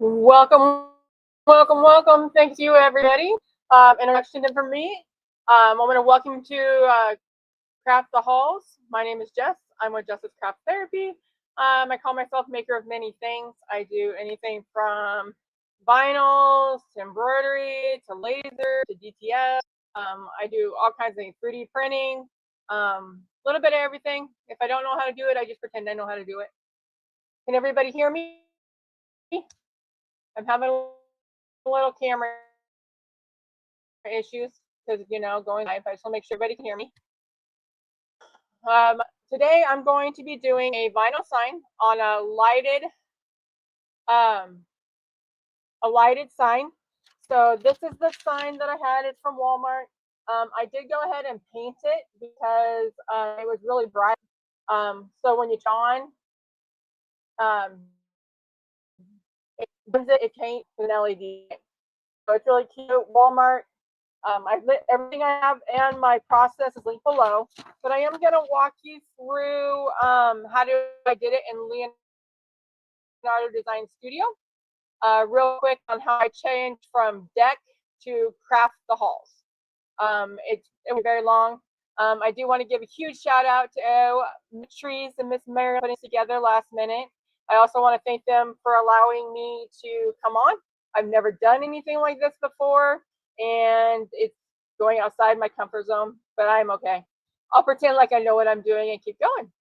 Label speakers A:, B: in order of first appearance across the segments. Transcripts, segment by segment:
A: Welcome, welcome. Thank you, everybody. Introduction for me. I want to welcome you to Craft the Halls. My name is Jess. I'm with Jess's Craft Therapy. I call myself maker of many things. I do anything from vinyls to embroidery to laser to DTF. I do all kinds of things, 3D printing, a little bit of everything. If I don't know how to do it, I just pretend I know how to do it. Can everybody hear me? I'm having a little camera issues because, going live. I just want to make sure everybody can hear me. Today I'm going to be doing a vinyl sign on a lighted sign. So this is the sign that I had. It's from Walmart. I did go ahead and paint it because it was really bright. So when you turn on, it paints with an LED. So it's really cute. Walmart. Everything I have and my process is linked below, but I am going to walk you through I did it in Leonardo Design Studio. Real quick on how I changed from deck to craft the halls. It was very long. I do want to give a huge shout out to Trees and Miss Mary putting this together last minute. I also want to thank them for allowing me to come on. I've never done anything like this before, and it's going outside my comfort zone, but I'm okay. I'll pretend like I know what I'm doing and keep going.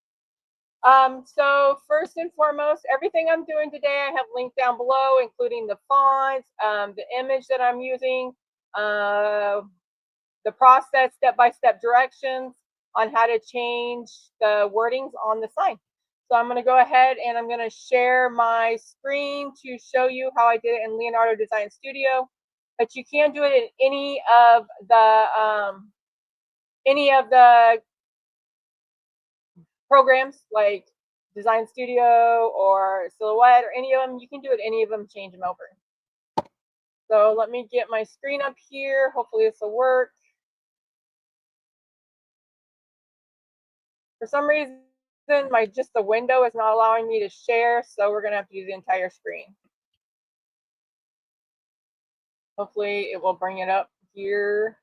A: So first and foremost, everything I'm doing today, I have linked down below, including the fonts, the image that I'm using, the process, step-by-step directions on how to change the wordings on the sign. So I'm going to go ahead and I'm going to share my screen to show you how I did it in Leonardo Design Studio. But you can do it in any of the programs like Design Studio or Silhouette or any of them. You can do it any of them, change them over. So let me get my screen up here. Hopefully this will work. For some reason, the window is not allowing me to share, so we're going to have to use the entire screen. Hopefully it will bring it up here.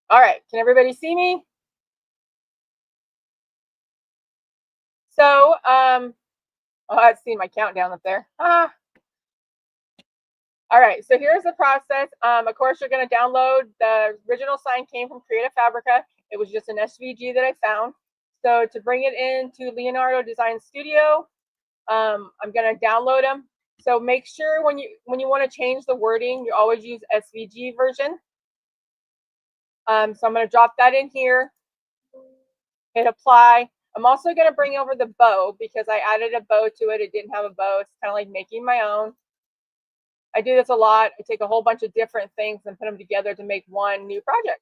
A: All right, can everybody see me? So, I've seen my countdown up there. All right, so here's the process. Of course, you're going to download the original sign came from Creative Fabrica. It was just an SVG that I found. So to bring it into Leonardo Design Studio, I'm going to download them. So make sure when you want to change the wording, you always use SVG version. So I'm going to drop that in here, hit apply. I'm also going to bring over the bow because I added a bow to it. It didn't have a bow. It's kind of like making my own. I do this a lot. I take a whole bunch of different things and put them together to make one new project.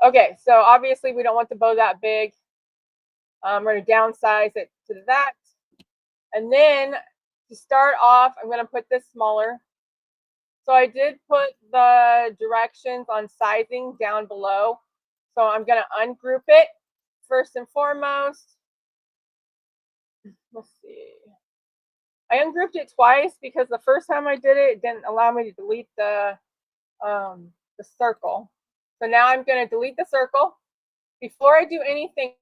A: Okay, so obviously we don't want the bow that big. We're going to downsize it to that. And then to start off, I'm going to put this smaller. So I did put the directions on sizing down below. So I'm going to ungroup it first and foremost. Let's see. I ungrouped it twice because the first time I did it, it didn't allow me to delete the circle. So now I'm going to delete the circle. Before I do anything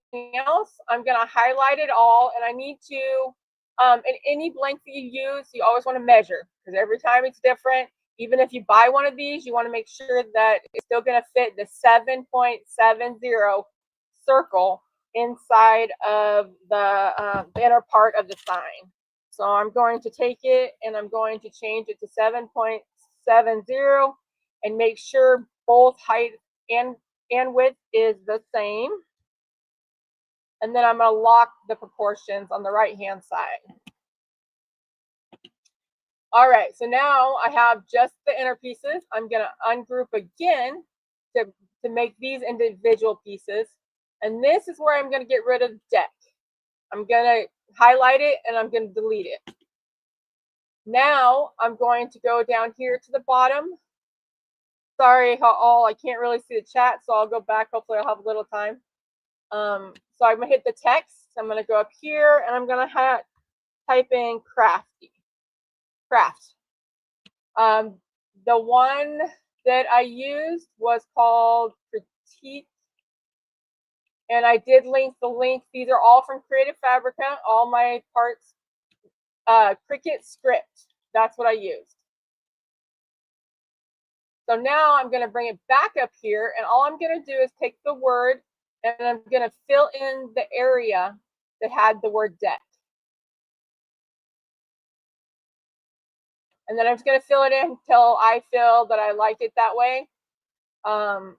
A: else, I'm going to highlight it all, and I need to, in any blank that you use, you always want to measure because every time it's different. Even if you buy one of these, you want to make sure that it's still going to fit the 7.70 circle inside of the inner part of the sign. So I'm going to take it and I'm going to change it to 7.70 and make sure both height and width is the same. And then I'm going to lock the proportions on the right-hand side. All right, so now I have just the inner pieces. I'm going to ungroup again to make these individual pieces. And this is where I'm going to get rid of deck. I'm going to highlight it and I'm going to delete it. Now I'm going to go down here to the bottom. Sorry, I can't really see the chat, so I'll go back. Hopefully I'll have a little time. So I'm gonna hit the text. I'm gonna go up here and I'm gonna type in crafty. Craft. The one that I used was called Critique. And I did link the link. These are all from Creative Fabrica. All my parts, Cricut script. That's what I used. So now I'm going to bring it back up here. And all I'm going to do is take the word and I'm going to fill in the area that had the word deck. And then I'm just going to fill it in until I feel that I like it that way. And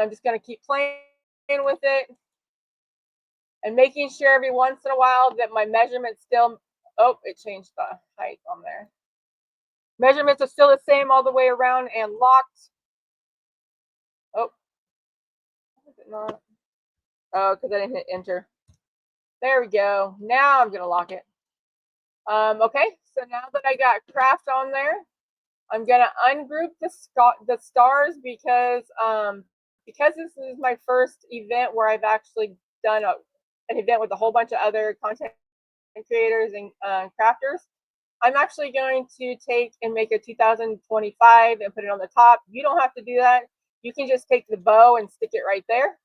A: I'm just going to keep playing with it and making sure every once in a while that my measurements still, oh, it changed the height on there. Measurements are still the same all the way around and locked. Oh, is it not? Oh, because I didn't hit enter. There we go. Now I'm going to lock it. Okay, so now that I got craft on there, I'm going to ungroup the stars because this is my first event where I've actually done an event with a whole bunch of other content creators and crafters. I'm actually going to take and make a 2025 and put it on the top. You don't have to do that. You can just take the bow and stick it right there.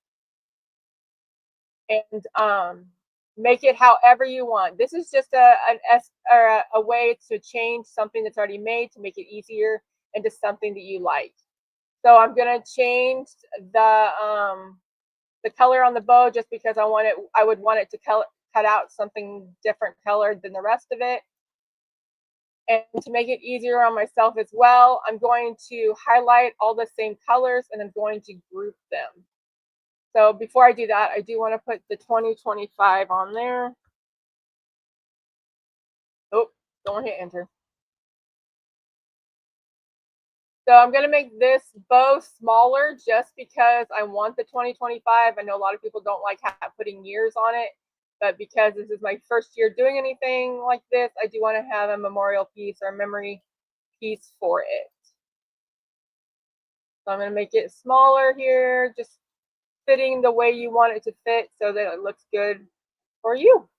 A: And make it however you want. This is just a way to change something that's already made to make it easier into something that you like. So I'm gonna change the color on the bow just because I would want it to cut out something different colored than the rest of it. And to make it easier on myself as well, I'm going to highlight all the same colors and I'm going to group them. So before I do that, I do want to put the 2025 on there. Oh, don't hit enter. So I'm going to make this bow smaller just because I want the 2025. I know a lot of people don't like putting years on it, but because this is my first year doing anything like this, I do want to have a memorial piece or a memory piece for it. So I'm going to make it smaller here, just fitting the way you want it to fit so that it looks good for you.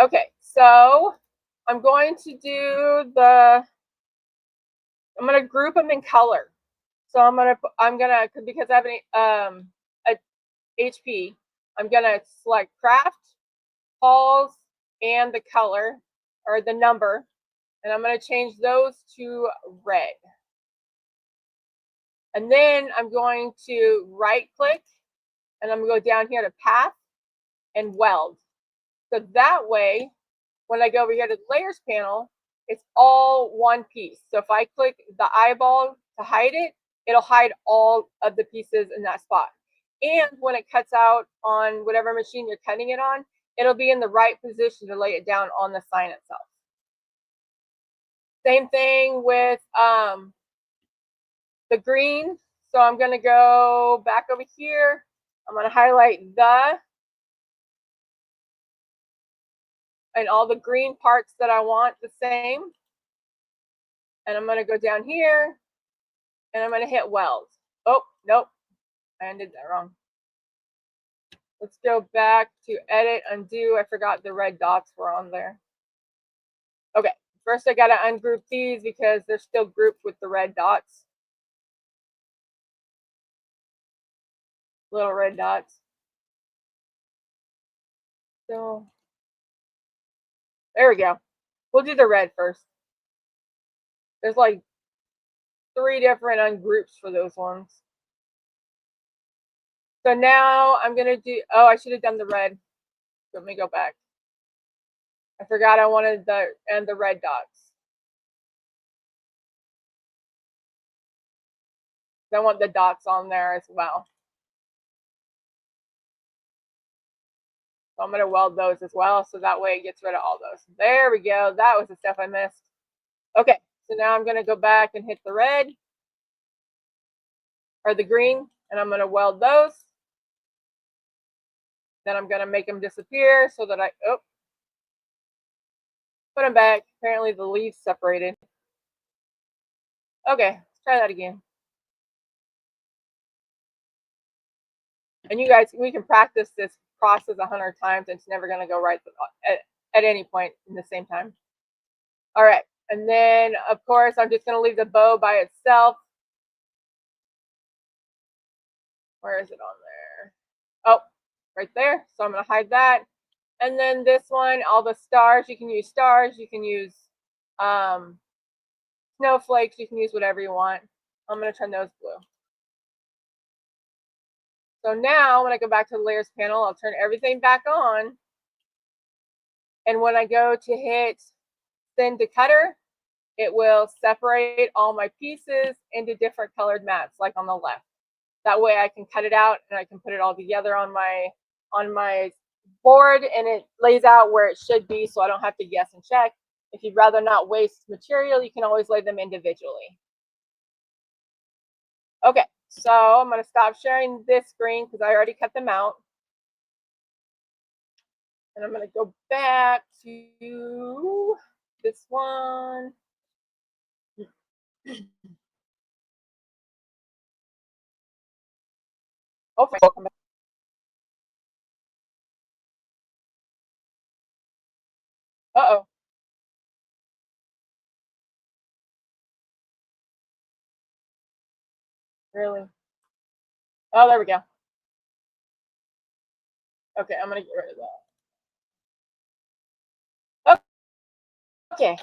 A: Okay, so I'm going to do I'm going to group them in color. So because I have a HP, I'm going to select craft, Paul's, and the color or the number, and I'm going to change those to red. And then I'm going to right click and I'm going to go down here to path and weld. So that way, when I go over here to the layers panel, it's all one piece. So if I click the eyeball to hide it, it'll hide all of the pieces in that spot. And when it cuts out on whatever machine you're cutting it on, it'll be in the right position to lay it down on the sign itself. Same thing with the green. So I'm going to go back over here. I'm going to highlight and all the green parts that I want the same. And I'm going to go down here and I'm going to hit weld. Oh, nope. I did that wrong. Let's go back to edit, undo. I forgot the red dots were on there. Okay, first I got to ungroup these because they're still grouped with the red dots. Little red dots. So there we go. We'll do the red first. There's like 3 different ungroups for those ones. So now I'm going to do, oh, I should have done the red. Let me go back. I forgot I wanted the red dots. I want the dots on there as well. So I'm going to weld those as well. So that way it gets rid of all those. There we go. That was the stuff I missed. Okay. So now I'm going to go back and hit the red or the green, and I'm going to weld those. Then I'm going to make them disappear so that put them back. Apparently the leaves separated. Okay, let's try that again. And you guys, we can practice this process 100 times and it's never going to go right at any point in the same time. All right. And then, of course, I'm just going to leave the bow by itself. Where is it on there? Oh, right there. So I'm going to hide that. And then this one, all the stars, you can use stars. You can use snowflakes. You can use whatever you want. I'm going to turn those blue. So now when I go back to the layers panel, I'll turn everything back on. And when I go to hit send to cutter, it will separate all my pieces into different colored mats, like on the left. That way I can cut it out and I can put it all together on my board, and it lays out where it should be, so I don't have to guess and check. If you'd rather not waste material, you can always lay them individually. Okay, so I'm going to stop sharing this screen because I already cut them out. And I'm going to go back to this one. Hopefully I'll come back. Uh-oh. Really? Oh, there we go. Okay, I'm going to get rid of that. Okay.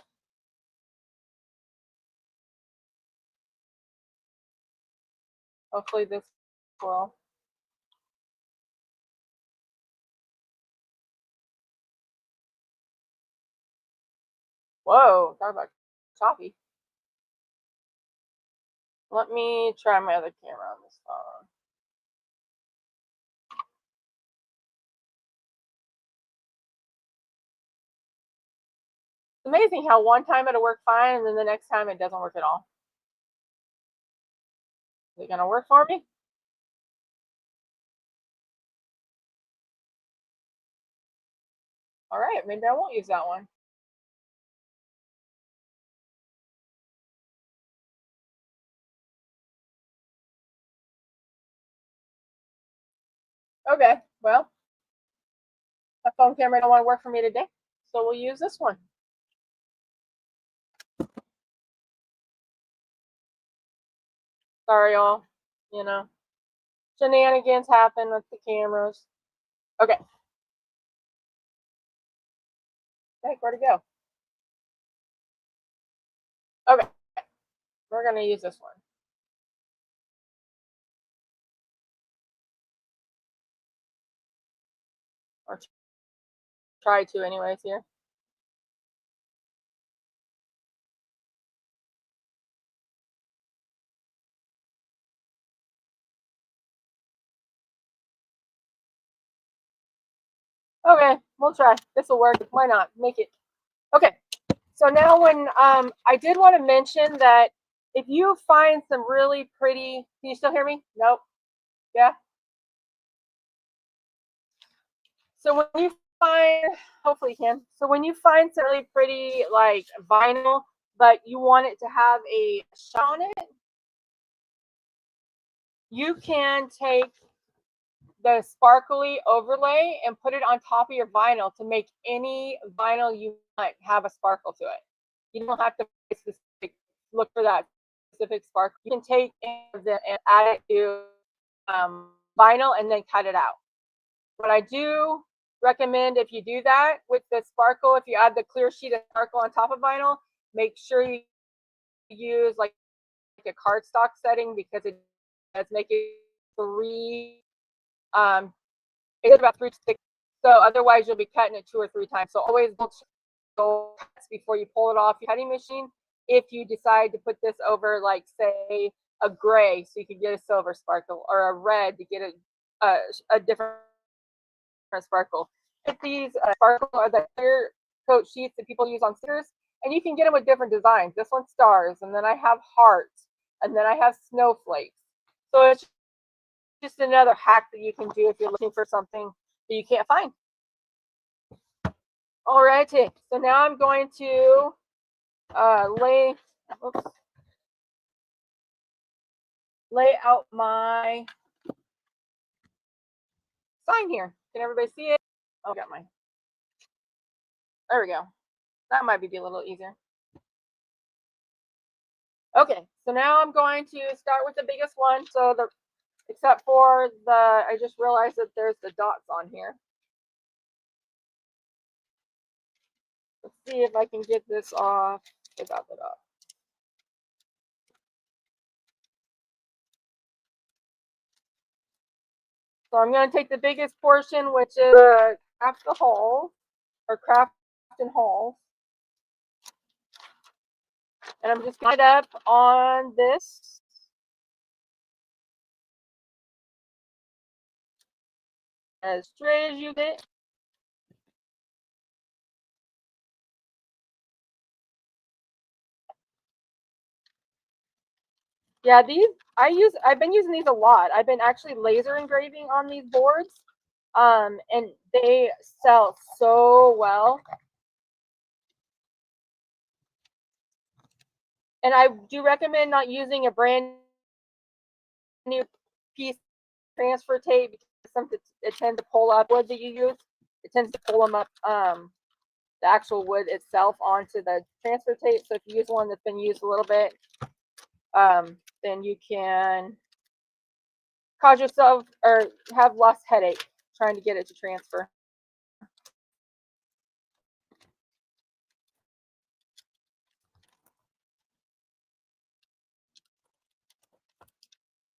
A: Hopefully this will. Whoa, talk about choppy. Let me try my other camera on this phone. It's amazing how one time it'll work fine and then the next time it doesn't work at all. Is it going to work for me? All right, maybe I won't use that one. Okay, well, my phone camera don't want to work for me today, so we'll use this one. Sorry, y'all. You know, shenanigans happen with the cameras. Okay. Heck, where'd it go? Okay, we're gonna use this one. Or try to anyways here. Okay, we'll try. This will work. Why not? Make it. Okay. So now when I did want to mention that if you find some really pretty, can you still hear me? Nope. Yeah. So when you find, hopefully you can. So when you find some really pretty like vinyl, but you want it to have a shot on it, you can take the sparkly overlay and put it on top of your vinyl to make any vinyl you want have a sparkle to it. You don't have to look for that specific sparkle. You can take it and add it to vinyl and then cut it out. What I do recommend, if you do that with the sparkle, if you add the clear sheet of sparkle on top of vinyl, make sure you use like a cardstock setting, because it does make it it's about 3 to 6. So otherwise you'll be cutting it 2 or 3 times. So always go before you pull it off your cutting machine. If you decide to put this over, like say a gray, so you could get a silver sparkle, or a red to get a different sparkle. These sparkle are the clear coat sheets that people use on stickers, and you can get them with different designs. This one's stars, and then I have hearts, and then I have snowflakes. So it's just another hack that you can do if you're looking for something that you can't find. All righty, so now I'm going to lay out my sign here. Can everybody see it? Oh, I got mine. There we go. That might be a little easier. Okay, so now I'm going to start with the biggest one. So except for I just realized that there's the dots on here. Let's see if I can get this off without the dots. So I'm going to take the biggest portion, which is craft the hole, or craft and hole. And I'm just going to line it up on this. As straight as you get. Yeah, I've been using these a lot. I've been actually laser engraving on these boards. And they sell so well. And I do recommend not using a brand new piece of transfer tape because something it tends to pull up wood that you use. It tends to pull them up the actual wood itself onto the transfer tape. So if you use one that's been used a little bit, then you can cause yourself or have less headache trying to get it to transfer.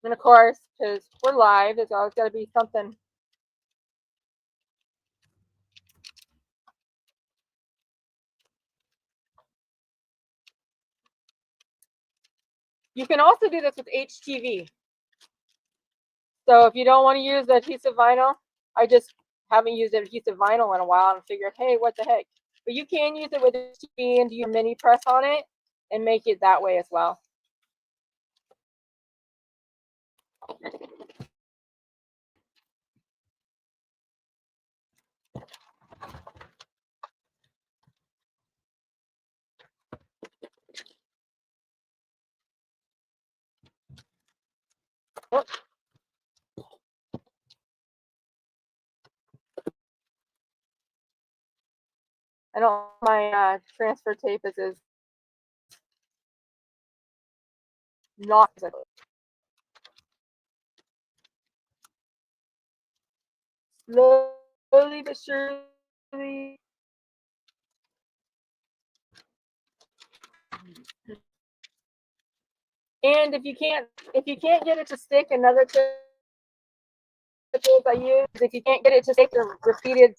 A: And of course, because we're live, there's always got to be something. You can also do this with HTV. So if you don't want to use the adhesive vinyl, I just haven't used adhesive vinyl in a while and figured, hey, what the heck? But you can use it with HTV and do your mini press on it and make it that way as well. I don't my transfer tape is not slowly but surely. And if you can't get it to stick, another tip I use is if you can't get it to stick or repeated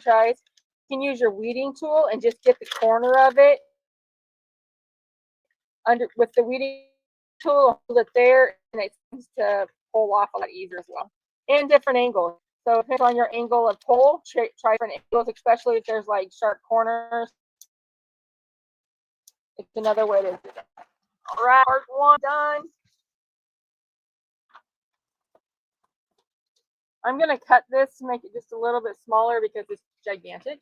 A: tries, you can use your weeding tool and just get the corner of it under with the weeding tool, hold it there, and it seems to pull off a lot easier as well. And different angles. So depending on your angle of pull, try different angles, especially if there's like sharp corners. It's another way to do that. All right, part one done. I'm going to cut this to make it just a little bit smaller because it's gigantic.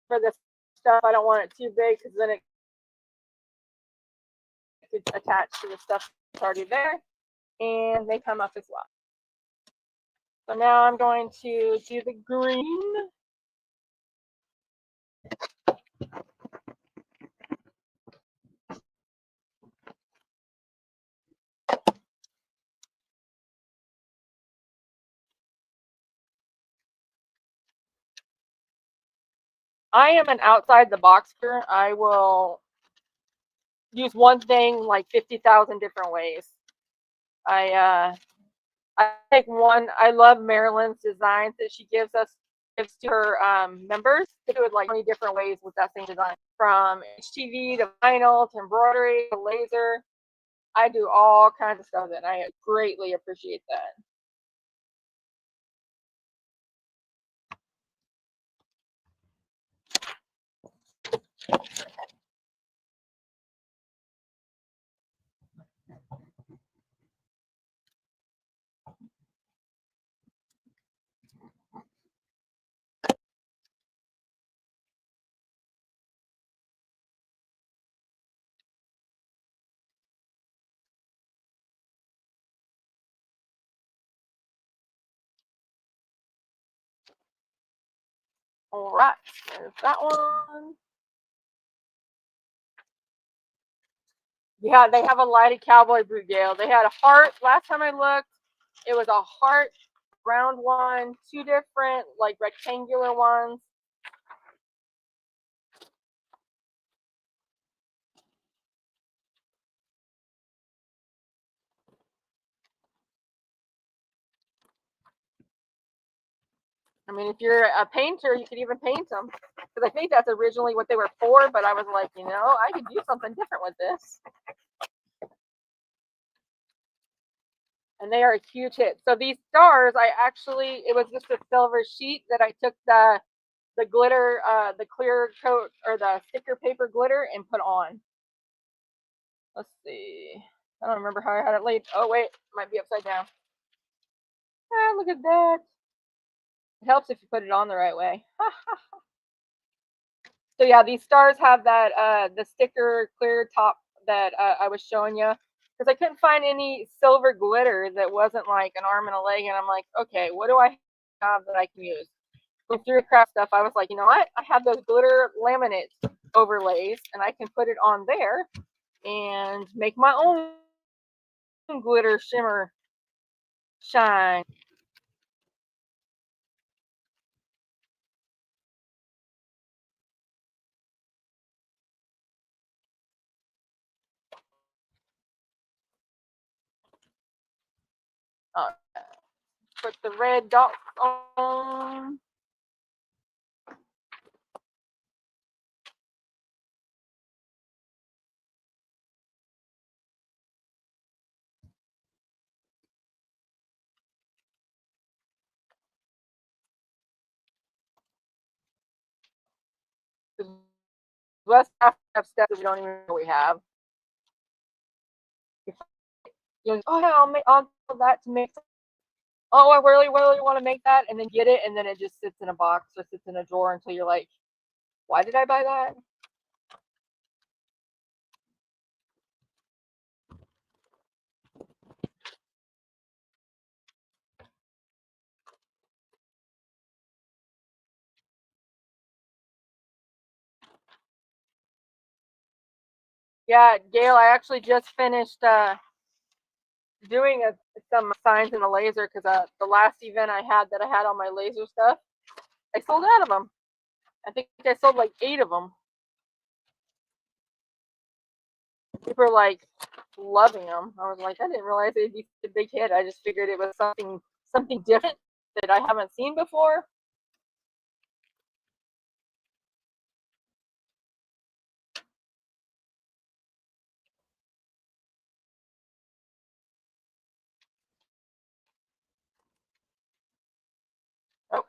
A: For this stuff, I don't want it too big because then it could attach to the stuff that's already there and they come up as well. So now I'm going to do the green. I am an outside the boxer. I will use one thing like 50,000 different ways. I take one. I love Marilyn's designs that she gives to her members. They do it like 20 different ways with that same design, from HTV to vinyl to embroidery to laser. I do all kinds of stuff, and I greatly appreciate that. All right, there's that one. Yeah, they have a lighted cowboy brigade. They had a heart. Last time I looked, it was a heart, round one, two different like rectangular ones. I mean, if you're a painter, you could even paint them. Because I think that's originally what they were for, but I was like, you know, I could do something different with this. And they are a huge hit. So these stars, I actually, it was just a silver sheet that I took the glitter, the clear coat or the sticker paper glitter and put on. Let's see. I don't remember how I had it laid. Oh, wait, it might be upside down. Ah, look at that. It helps if you put it on the right way. So yeah, these stars have that the sticker clear top that I was showing you, because I couldn't find any silver glitter that wasn't like an arm and a leg, and I'm like, okay, what do I have that I can use? Going through craft stuff, I was like, you know what? I have those glitter laminate overlays, and I can put it on there and make my own glitter shimmer shine. Uh, put the red dots on. Let's have steps that we don't even know we have. You know, oh yeah, I'll do that to make. Oh, I really want to make that, and then get it, and then it just sits in a box or sits in a drawer until you're like, why did I buy that? Yeah, Gail, I actually just finished doing some signs in a laser, because the last event I had all my laser stuff, I sold out of them. I think I sold like 8 of them. People were like loving them. I was like, I didn't realize they'd be a big hit. I just figured it was something different that I haven't seen before. Oh,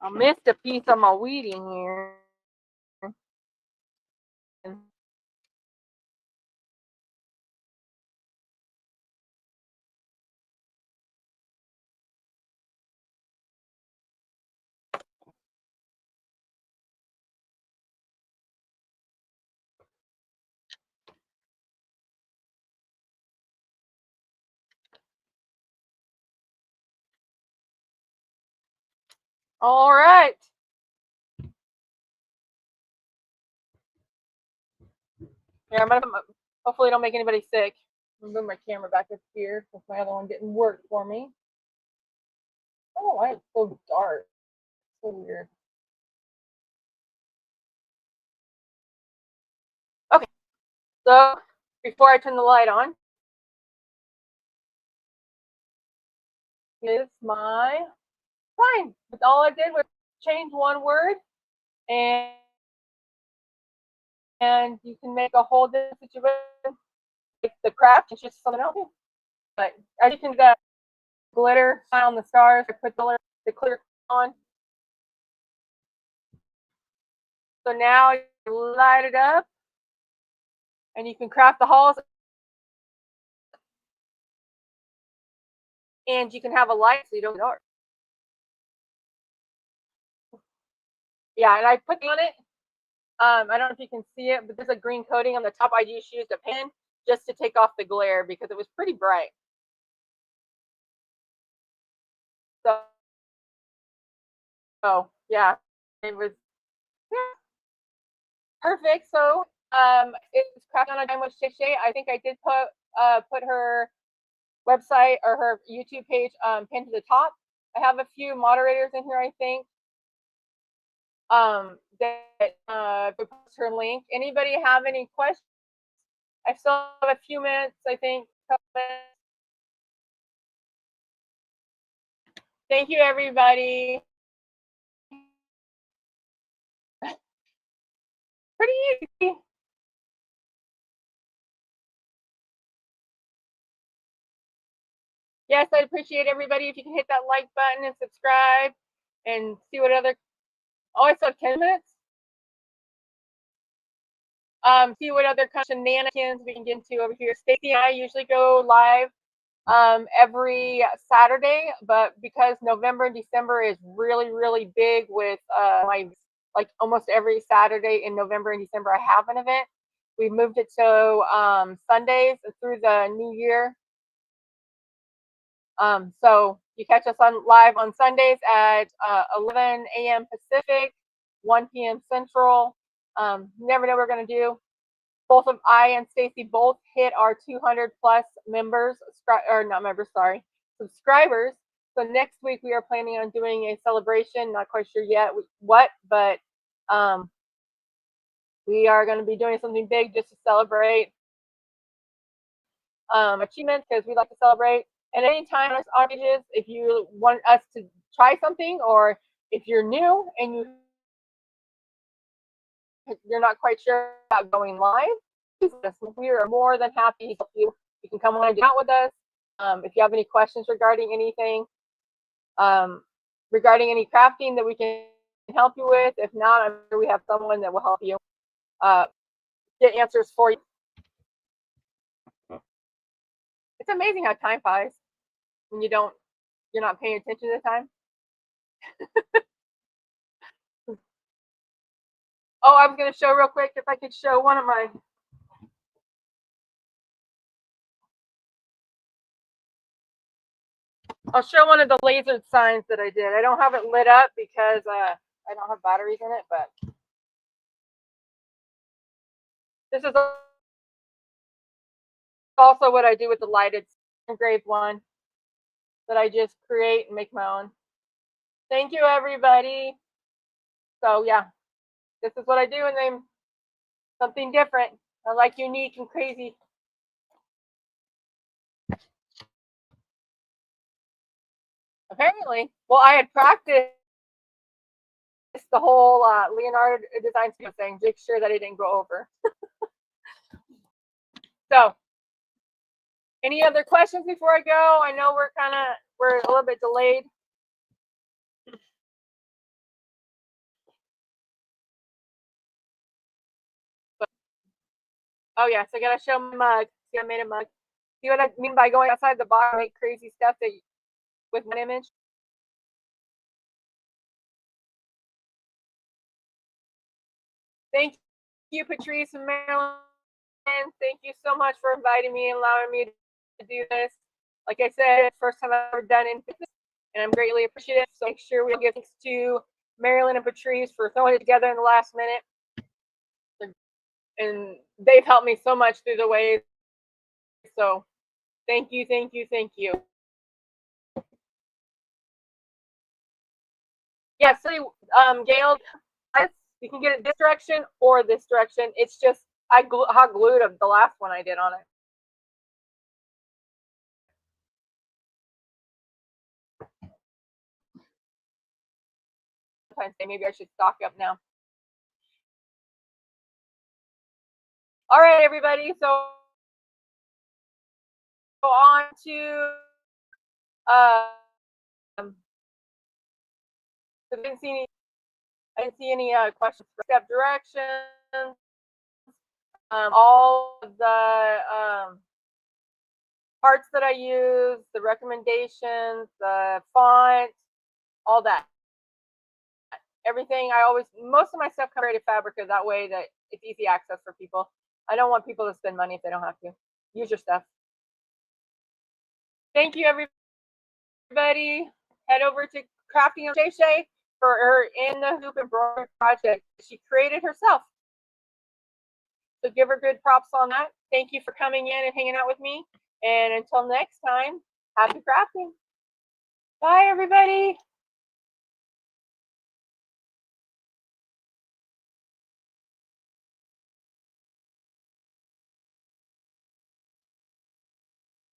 A: I missed a piece of my weeding here. All right. Yeah, I'm gonna hopefully don't make anybody sick. I'm gonna move my camera back up here because my other one didn't work for me. Oh, why it's so dark. So weird. Okay, so before I turn the light on, is my sign. All I did was change one word, and you can make a whole different situation. Like the craft, it's just something else. But as you can get glitter on the stars, I put the clear on. So now you light it up, and you can craft the halls, and you can have a light so you don't dark. Yeah, and I put on it. I don't know if you can see it, but there's a green coating on the top. I just used a pen just to take off the glare because it was pretty bright. So yeah, it was perfect. So it's Craft on a Dime with Shay. I think I did put her website or her YouTube page pinned to the top. I have a few moderators in here, I think, that post her link. Anybody have any questions? I still have a few minutes, I think. Thank you, everybody. Pretty easy. Yes, I'd appreciate everybody if you can hit that like button and subscribe and see what other. Oh, I still have 10 minutes. See what other kind of shenanigans we can get into over here. Stacey and I usually go live every Saturday, but because November and December is really big with like almost every Saturday in November and December I have an event. We moved it to Sundays through the new year. So you catch us on live on Sundays at 11 a.m. Pacific, 1 p.m. Central. Never know what we're gonna do. Both of I and Stacy both hit our 200 plus members, or not members, sorry, subscribers. So next week we are planning on doing a celebration. Not quite sure yet what, but we are going to be doing something big just to celebrate achievements, because we like to celebrate. And anytime us audiences, if you want us to try something, or if you're new and you're not quite sure about going live, we are more than happy to help you. You can come on and out with us. If you have any questions regarding anything, regarding any crafting that we can help you with. If not, I'm sure we have someone that will help you get answers for you. It's amazing how time flies when you're not paying attention to the time. Oh, I was going to show real quick, if I could show one of my. I'll show one of the lasered signs that I did. I don't have it lit up because I don't have batteries in it, but this is also what I do with the lighted engraved one that I just create and make my own. Thank you, everybody. So yeah, this is what I do, and then something different. I like unique and crazy. Apparently, well, I had practiced the whole Leonardo Design Studio thing to make sure that it didn't go over. So, any other questions before I go? I know we're a little bit delayed. But, oh yeah, so I gotta show my mug. See, I made a mug. See what I mean by going outside the box, make crazy stuff that with my image. Thank you, Patrice and Marilyn. Thank you so much for inviting me and allowing me to do this. Like I said, first time I've ever done it, and I'm greatly appreciative. So make sure we give thanks to Marilyn and Patrice for throwing it together in the last minute. And they've helped me so much through the way. So thank you. Yeah, so Gail, you can get it this direction or this direction. It's just I hot glued the last one I did on it. Maybe I should stock up now. All right, everybody. So on to I didn't see any questions for step directions. All of the parts that I use, the recommendations, the font, all that. Everything most of my stuff comes Creative Fabrica, that way that it's easy access for people. I don't want people to spend money if they don't have to. Use your stuff. Thank you, everybody. head over to Crafting of Shay Shay for her in the hoop embroidery project she created herself. So give her good props on that. Thank you for coming in and hanging out with me. And until next time, happy crafting. Bye, everybody.